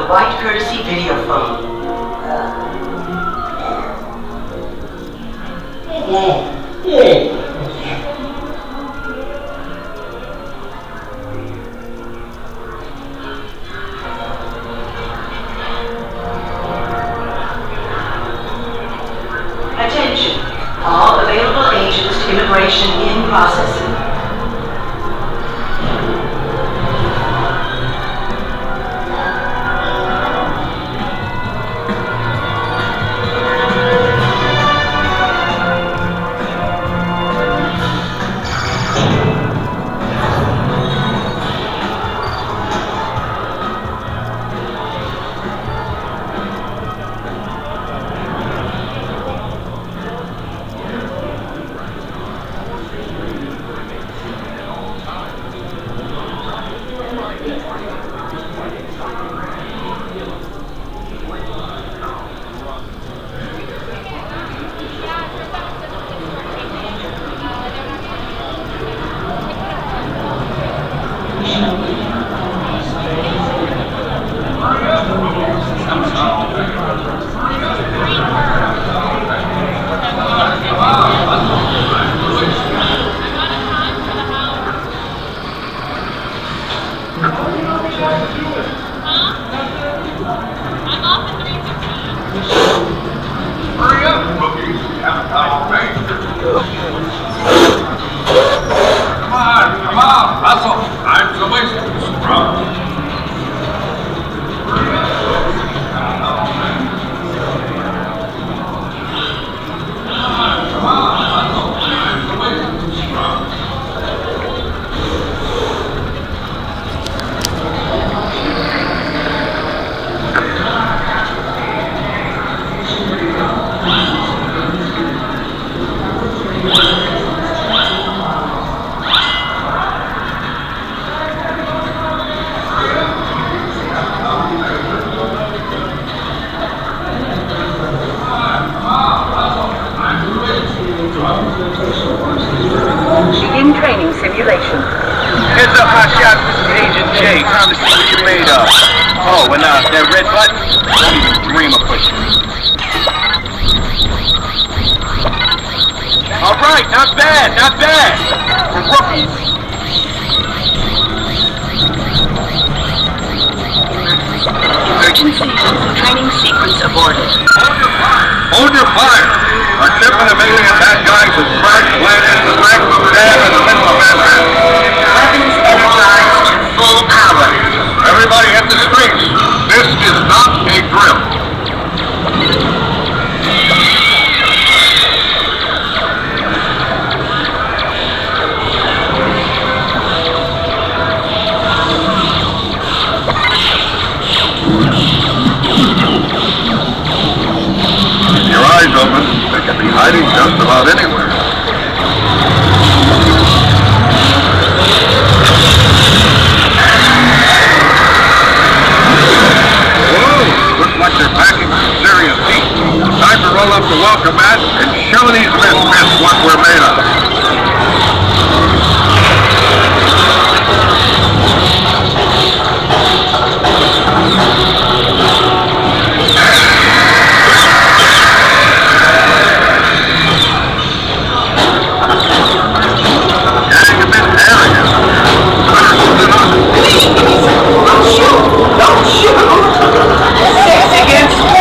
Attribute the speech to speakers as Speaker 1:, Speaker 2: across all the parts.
Speaker 1: the white courtesy video phone. Attention, all available agents to immigration in processing.
Speaker 2: Begin training simulation.
Speaker 3: Heads up, hot shot. Agent J. Time to see what you're made of. Oh, and that red button? Don't even dream of pushing. All right, not bad, not bad. For rookies.
Speaker 2: Emergency. Training sequence aborted.
Speaker 3: Hold your fire! Our shipment of alien bad guys has crashed, landed, smack dab in the middle of Manhattan.
Speaker 2: Weapons energized to full power.
Speaker 3: Everybody hit the streets. This is not a drill. Keep your eyes open. They can be hiding just about anywhere. Looks like they're packing some serious heat. Time to roll up the welcome mat and show these misfits what we're made of. Getting a bit area. Better hold it up.
Speaker 1: Don't shoot! Don't shoot! 6 against 1!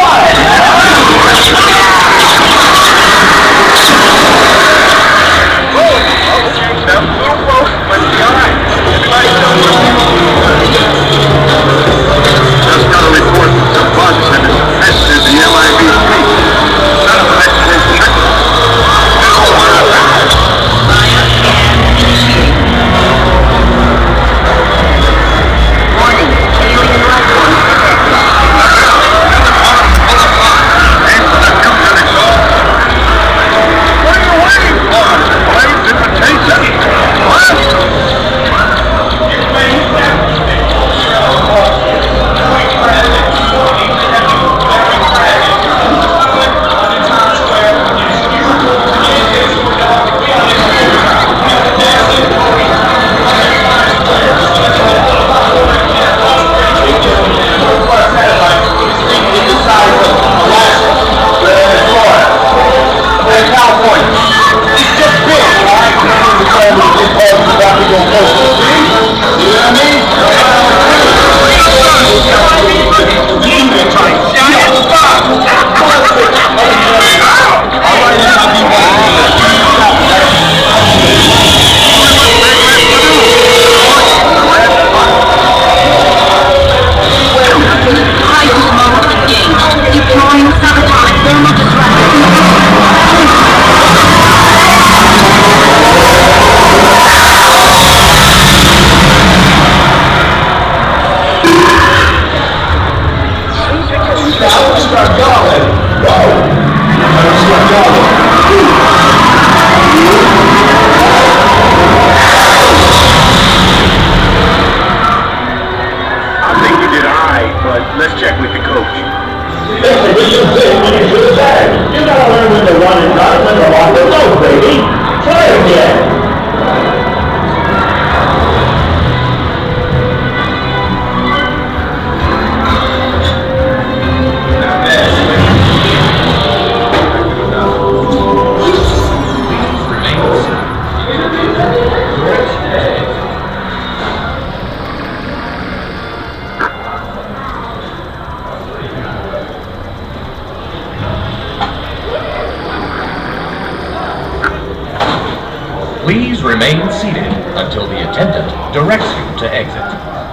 Speaker 4: Please remain seated until the attendant directs you to exit.